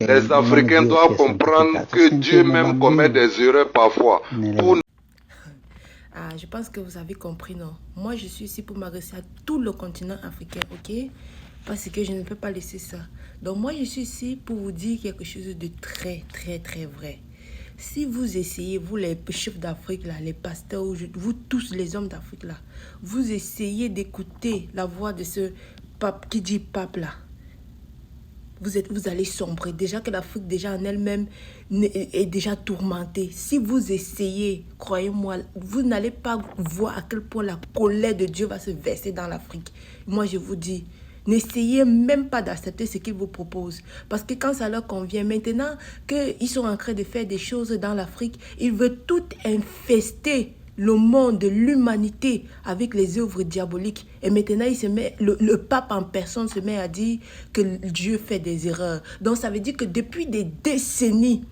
Les Africains doivent comprendre que Dieu même commet des erreurs parfois. Je pense que vous avez compris, non? Moi, je suis ici pour m'adresser à tout le continent africain, ok? Parce que je ne peux pas laisser ça. Donc, moi, je suis ici pour vous dire quelque chose de très, très, très vrai. Si vous essayez, vous les chefs d'Afrique, là, les pasteurs, vous tous les hommes d'Afrique, là, vous essayez d'écouter la voix de ce pape qui dit pape, là. Vous allez sombrer. Déjà que l'Afrique, déjà en elle-même, est déjà tourmentée. Si vous essayez, croyez-moi, vous n'allez pas voir à quel point la colère de Dieu va se verser dans l'Afrique. Moi, je vous dis, n'essayez même pas d'accepter ce qu'il vous propose. Parce que quand ça leur convient, maintenant qu'ils sont en train de faire des choses dans l'Afrique, ils veulent tout infester le monde, l'humanité avec les œuvres diaboliques. Et maintenant, le pape en personne se met à dire que Dieu fait des erreurs. Donc, ça veut dire que depuis des décennies,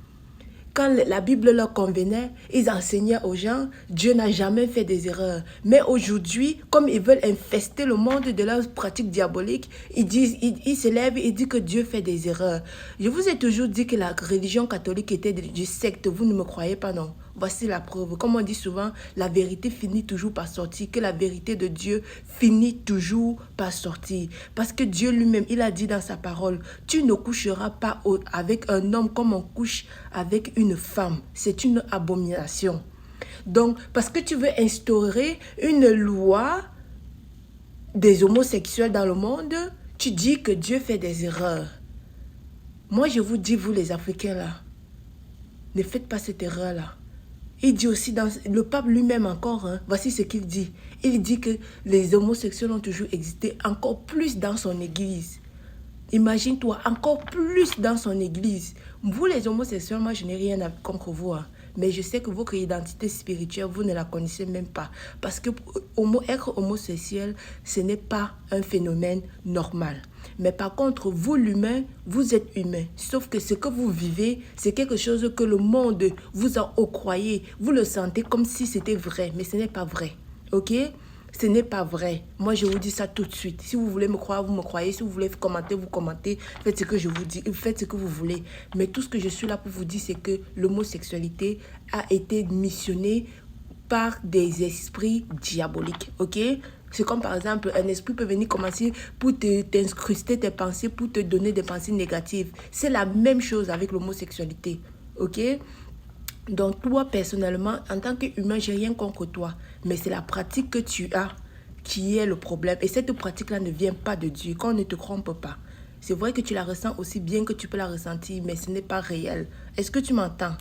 quand la Bible leur convenait, ils enseignaient aux gens, Dieu n'a jamais fait des erreurs. Mais aujourd'hui, comme ils veulent infester le monde de leurs pratiques diaboliques, ils se lèvent et disent que Dieu fait des erreurs. Je vous ai toujours dit que la religion catholique était du secte. Vous ne me croyez pas, non? Voici la preuve. Comme on dit souvent, la vérité finit toujours par sortir. Que la vérité de Dieu finit toujours par sortir. Parce que Dieu lui-même, il a dit dans sa parole, tu ne coucheras pas avec un homme comme on couche avec une femme. C'est une abomination. Donc, parce que tu veux instaurer une loi des homosexuels dans le monde, tu dis que Dieu fait des erreurs. Moi, je vous dis, vous les Africains là, ne faites pas cette erreur-là. Il dit aussi, dans le pape lui-même encore, voici ce qu'il dit. Il dit que les homosexuels ont toujours existé, encore plus dans son église. Imagine-toi, encore plus dans son église. Vous les homosexuels, moi je n'ai rien contre vous. Mais je sais que votre identité spirituelle, vous ne la connaissez même pas. Parce que être homosexuel, ce n'est pas un phénomène normal. Mais par contre, vous l'humain, vous êtes humain. Sauf que ce que vous vivez, c'est quelque chose que le monde vous a octroyé. Vous le sentez comme si c'était vrai, mais ce n'est pas vrai. Ok? Ce n'est pas vrai. Moi, je vous dis ça tout de suite. Si vous voulez me croire, vous me croyez. Si vous voulez commenter, vous commentez. Faites ce que je vous dis. Faites ce que vous voulez. Mais tout ce que je suis là pour vous dire, c'est que l'homosexualité a été missionnée par des esprits diaboliques. Ok? C'est comme par exemple, un esprit peut venir commencer pour t'incruster tes pensées, pour te donner des pensées négatives. C'est la même chose avec l'homosexualité. Ok? Donc toi, personnellement, en tant qu'humain, j'ai rien contre toi. Mais c'est la pratique que tu as qui est le problème. Et cette pratique-là ne vient pas de Dieu. Qu'on ne te trompe pas. C'est vrai que tu la ressens aussi bien que tu peux la ressentir, mais ce n'est pas réel. Est-ce que tu m'entends?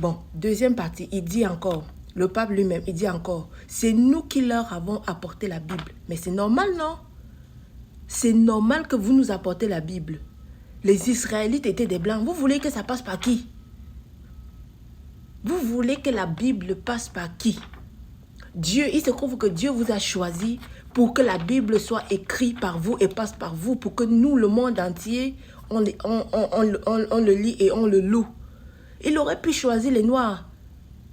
Bon, deuxième partie, il dit encore, le pape lui-même, il dit encore, c'est nous qui leur avons apporté la Bible. Mais c'est normal, non? C'est normal que vous nous apportez la Bible. Les Israélites étaient des Blancs. Vous voulez que ça passe par qui? Vous voulez que la Bible passe par qui? Dieu, il se trouve que Dieu vous a choisi pour que la Bible soit écrite par vous et passe par vous, pour que nous, le monde entier, on le lit et on le loue. Il aurait pu choisir les Noirs.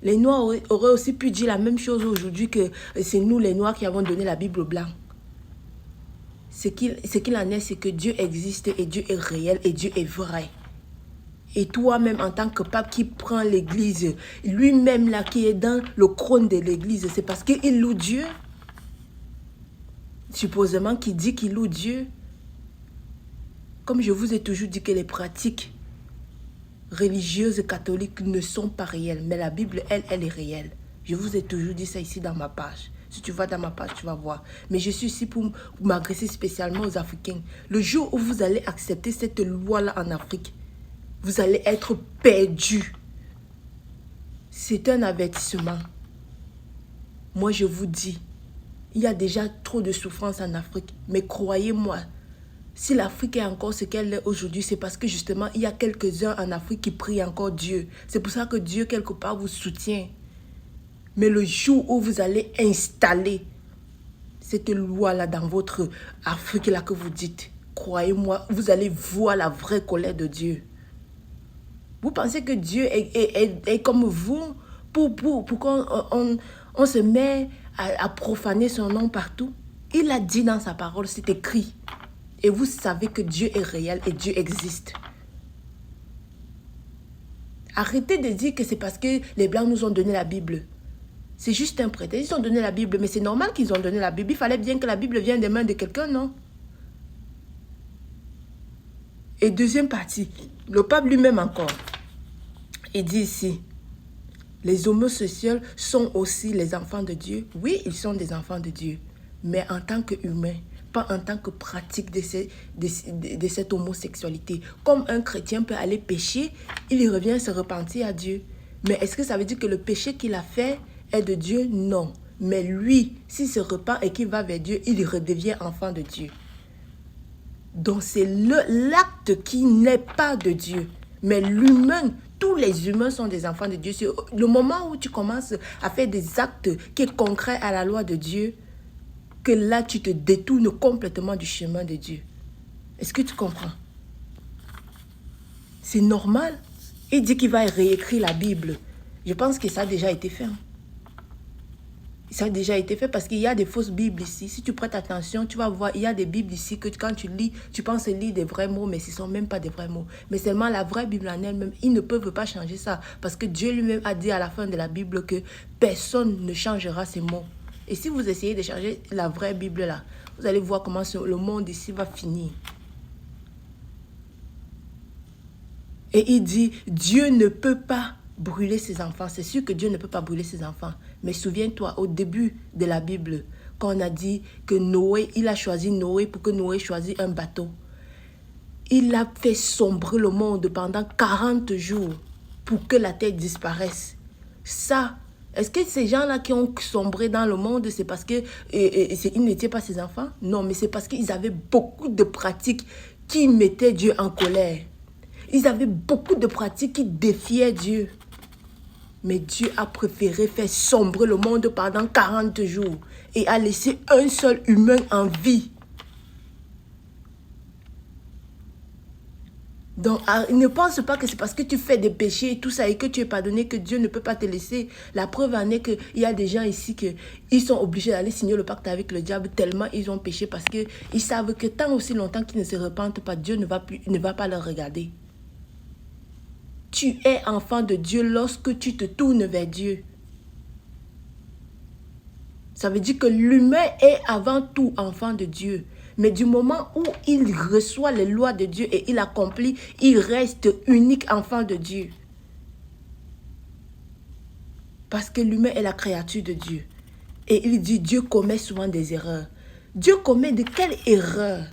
Les Noirs auraient aussi pu dire la même chose aujourd'hui que c'est nous les Noirs qui avons donné la Bible aux Blancs. Ce qu'il en est, c'est que Dieu existe et Dieu est réel et Dieu est vrai. Et toi-même, en tant que pape qui prend l'église, lui-même là qui est dans le trône de l'église, c'est parce qu'il loue Dieu. Supposément qu'il dit qu'il loue Dieu. Comme je vous ai toujours dit que les pratiques religieuses catholiques ne sont pas réelles. Mais la Bible, elle est réelle. Je vous ai toujours dit ça ici dans ma page. Si tu vas dans ma page, tu vas voir. Mais je suis ici pour m'adresser spécialement aux Africains. Le jour où vous allez accepter cette loi-là en Afrique, vous allez être perdus. C'est un avertissement. Moi, je vous dis, il y a déjà trop de souffrance en Afrique. Mais croyez-moi, si l'Afrique est encore ce qu'elle est aujourd'hui, c'est parce que justement, il y a quelques-uns en Afrique qui prient encore Dieu. C'est pour ça que Dieu, quelque part, vous soutient. Mais le jour où vous allez installer cette loi-là dans votre Afrique-là que vous dites, croyez-moi, vous allez voir la vraie colère de Dieu. Vous pensez que Dieu est comme vous pour qu'on se met à profaner son nom partout? Il a dit dans sa parole, c'est écrit. Et vous savez que Dieu est réel et Dieu existe. Arrêtez de dire que c'est parce que les Blancs nous ont donné la Bible. C'est juste un prétexte. Ils ont donné la Bible, mais c'est normal qu'ils ont donné la Bible. Il fallait bien que la Bible vienne des mains de quelqu'un, non? Et deuxième partie, le pape lui-même encore, il dit ici, les homosexuels sont aussi les enfants de Dieu. Oui, ils sont des enfants de Dieu, mais en tant qu'humains, pas en tant que pratique de cette homosexualité. Comme un chrétien peut aller pécher, il revient se repentir à Dieu. Mais est-ce que ça veut dire que le péché qu'il a fait est de Dieu? Non. Mais lui, s'il se repent et qu'il va vers Dieu, il redevient enfant de Dieu. Donc c'est l'acte qui n'est pas de Dieu. Mais l'humain, tous les humains sont des enfants de Dieu. C'est le moment où tu commences à faire des actes qui sont concrets à la loi de Dieu, que là tu te détournes complètement du chemin de Dieu. Est-ce que tu comprends? C'est normal. Il dit qu'il va réécrire la Bible. Je pense que ça a déjà été fait. Hein. Ça a déjà été fait parce qu'il y a des fausses Bibles ici. Si tu prêtes attention, tu vas voir, il y a des Bibles ici que quand tu lis, tu penses lire des vrais mots, mais ce ne sont même pas des vrais mots. Mais seulement la vraie Bible en elle-même, ils ne peuvent pas changer ça. Parce que Dieu lui-même a dit à la fin de la Bible que personne ne changera ces mots. Et si vous essayez de changer la vraie Bible là, vous allez voir comment le monde ici va finir. Et il dit, Dieu ne peut pas brûler ses enfants. C'est sûr que Dieu ne peut pas brûler ses enfants. Mais souviens-toi, au début de la Bible, quand on a dit que Noé, il a choisi Noé pour que Noé choisisse un bateau. Il a fait sombrer le monde pendant 40 jours pour que la terre disparaisse. Ça, est-ce que ces gens-là qui ont sombré dans le monde, c'est parce qu'ils n'étaient pas ses enfants? Non, mais c'est parce qu'ils avaient beaucoup de pratiques qui mettaient Dieu en colère. Ils avaient beaucoup de pratiques qui défiaient Dieu. Mais Dieu a préféré faire sombrer le monde pendant 40 jours et a laissé un seul humain en vie. Donc, ne pense pas que c'est parce que tu fais des péchés et tout ça et que tu es pardonné que Dieu ne peut pas te laisser. La preuve en est qu'il y a des gens ici qui sont obligés d'aller signer le pacte avec le diable tellement ils ont péché parce qu'ils savent que tant aussi longtemps qu'ils ne se repentent pas, Dieu ne va pas leur regarder. Tu es enfant de Dieu lorsque tu te tournes vers Dieu. Ça veut dire que l'humain est avant tout enfant de Dieu. Mais du moment où il reçoit les lois de Dieu et il accomplit, il reste unique enfant de Dieu. Parce que l'humain est la créature de Dieu. Et il dit, Dieu commet souvent des erreurs. Dieu commet de quelle erreur?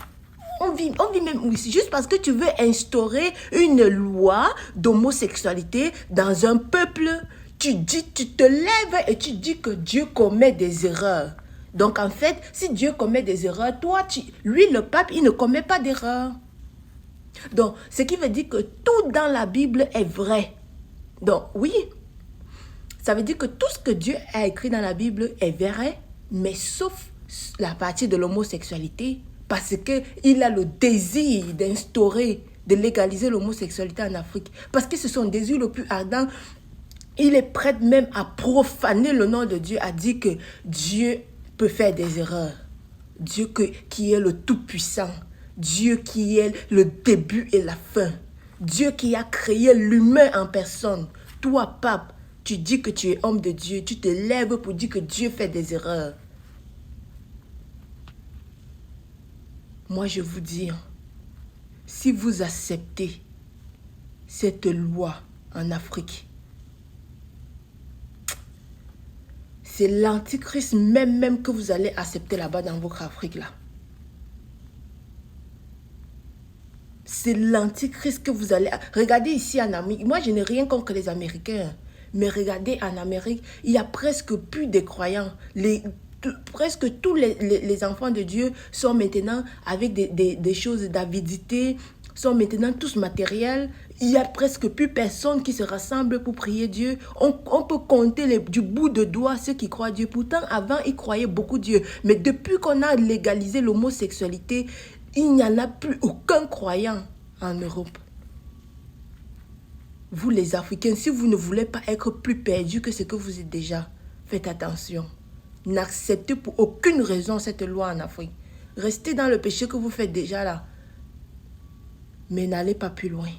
On vit même ici, juste parce que tu veux instaurer une loi d'homosexualité dans un peuple, tu te lèves et tu dis que Dieu commet des erreurs. Donc en fait, si Dieu commet des erreurs, lui le pape, il ne commet pas d'erreurs. Donc, ce qui veut dire que tout dans la Bible est vrai. Donc oui, ça veut dire que tout ce que Dieu a écrit dans la Bible est vrai, mais sauf la partie de l'homosexualité. Parce qu'il a le désir d'instaurer, de légaliser l'homosexualité en Afrique. Parce que c'est son désir le plus ardent. Il est prêt même à profaner le nom de Dieu, à dire que Dieu peut faire des erreurs. Dieu qui est le Tout-Puissant. Dieu qui est le début et la fin. Dieu qui a créé l'humain en personne. Toi, pape, tu dis que tu es homme de Dieu. Tu te lèves pour dire que Dieu fait des erreurs. Moi, je vous dis, si vous acceptez cette loi en Afrique, c'est l'antichrist même que vous allez accepter là-bas dans votre Afrique là. C'est l'antichrist que vous allez... Regardez ici en Amérique. Moi, je n'ai rien contre les Américains. Mais regardez en Amérique, il y a presque plus de croyants. Presque tous les enfants de Dieu sont maintenant avec des choses d'avidité, sont maintenant tous matériels. Il n'y a presque plus personne qui se rassemble pour prier Dieu. On peut compter du bout de doigt ceux qui croient Dieu. Pourtant, avant, ils croyaient beaucoup Dieu. Mais depuis qu'on a légalisé l'homosexualité, il n'y en a plus aucun croyant en Europe. Vous les Africains, si vous ne voulez pas être plus perdus que ce que vous êtes déjà, faites attention. N'acceptez pour aucune raison cette loi en Afrique. Restez dans le péché que vous faites déjà là. Mais n'allez pas plus loin.